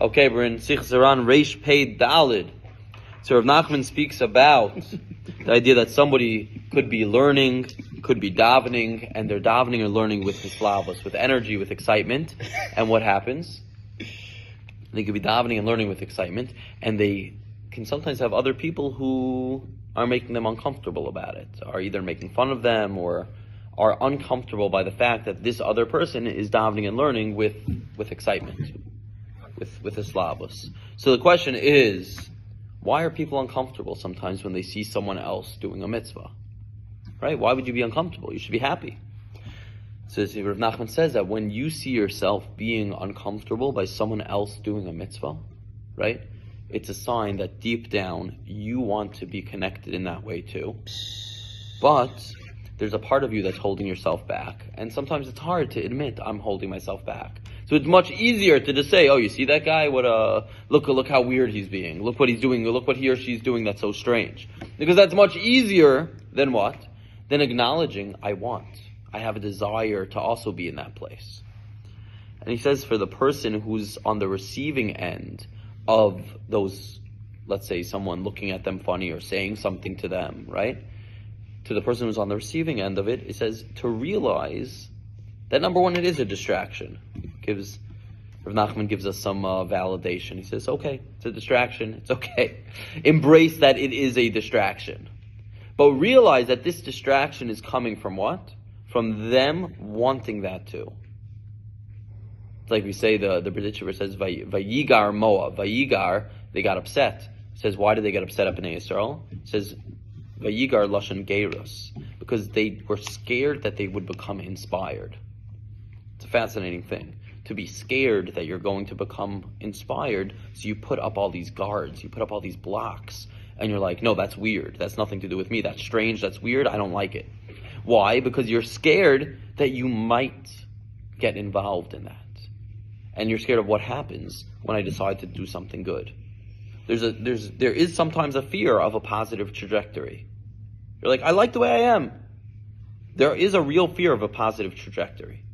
Okay, we're in Sichos Haran, Reish Pei Dalid. So Rav Nachman speaks about the idea that somebody could be learning, could be davening, and they're davening and learning with Breslov, with energy, with excitement. And what happens? They could be davening and learning with excitement, and they can sometimes have other people who are making them uncomfortable about it, are either making fun of them or are uncomfortable by the fact that this other person is davening and learning with excitement, with Islavos. So the question is, why are people uncomfortable sometimes when they see someone else doing a mitzvah? Right? Why would you be uncomfortable? You should be happy. So Rav Nachman says that when you see yourself being uncomfortable by someone else doing a mitzvah, right? It's a sign that deep down you want to be connected in that way too. But there's a part of you that's holding yourself back. And sometimes it's hard to admit I'm holding myself back. So it's much easier to just say, oh, you see that guy? Look how weird he's being. Look what he's doing. Look what he or she's doing that's so strange. Because that's much easier than what? Than acknowledging I have a desire to also be in that place. And he says for the person who's on the receiving end of those, let's say someone looking at them funny or saying something to them, right? To the person who's on the receiving end of it, it says to realize that number one, it is a distraction. Rav Nachman gives us some validation. He says, okay, it's a distraction. It's okay. Embrace that it is a distraction. But realize that this distraction is coming from what? From them wanting that too. It's like we say, the Breslov says, Vayigar Moa. Vayigar, they got upset. It says, why did they get upset up in Israel? It says, Vayigar Lashon Geirus. Because they were scared that they would become inspired. It's a fascinating thing. To be scared that you're going to become inspired, so you put up all these guards, you put up all these blocks, and you're like, no, that's weird. That's nothing to do with me. That's strange. That's weird. I don't like it. Why? Because you're scared that you might get involved in that. And you're scared of what happens when I decide to do something good. There is sometimes a fear of a positive trajectory. You're like, I like the way I am. There is a real fear of a positive trajectory.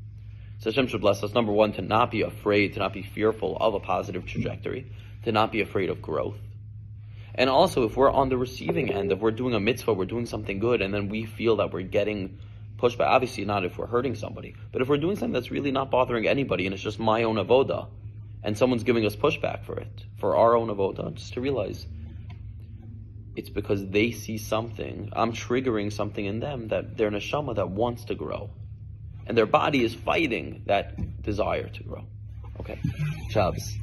So Hashem should bless us, number one, to not be afraid, to not be fearful of a positive trajectory, to not be afraid of growth. And also, if we're on the receiving end, if we're doing a mitzvah, we're doing something good, and then we feel that we're getting pushed back, obviously not if we're hurting somebody, but if we're doing something that's really not bothering anybody, and it's just my own avoda, and someone's giving us pushback for it, for our own avoda, just to realize it's because they see something, I'm triggering something in them, that they're neshama that wants to grow. And their body is fighting that desire to grow. Okay, Shabbos.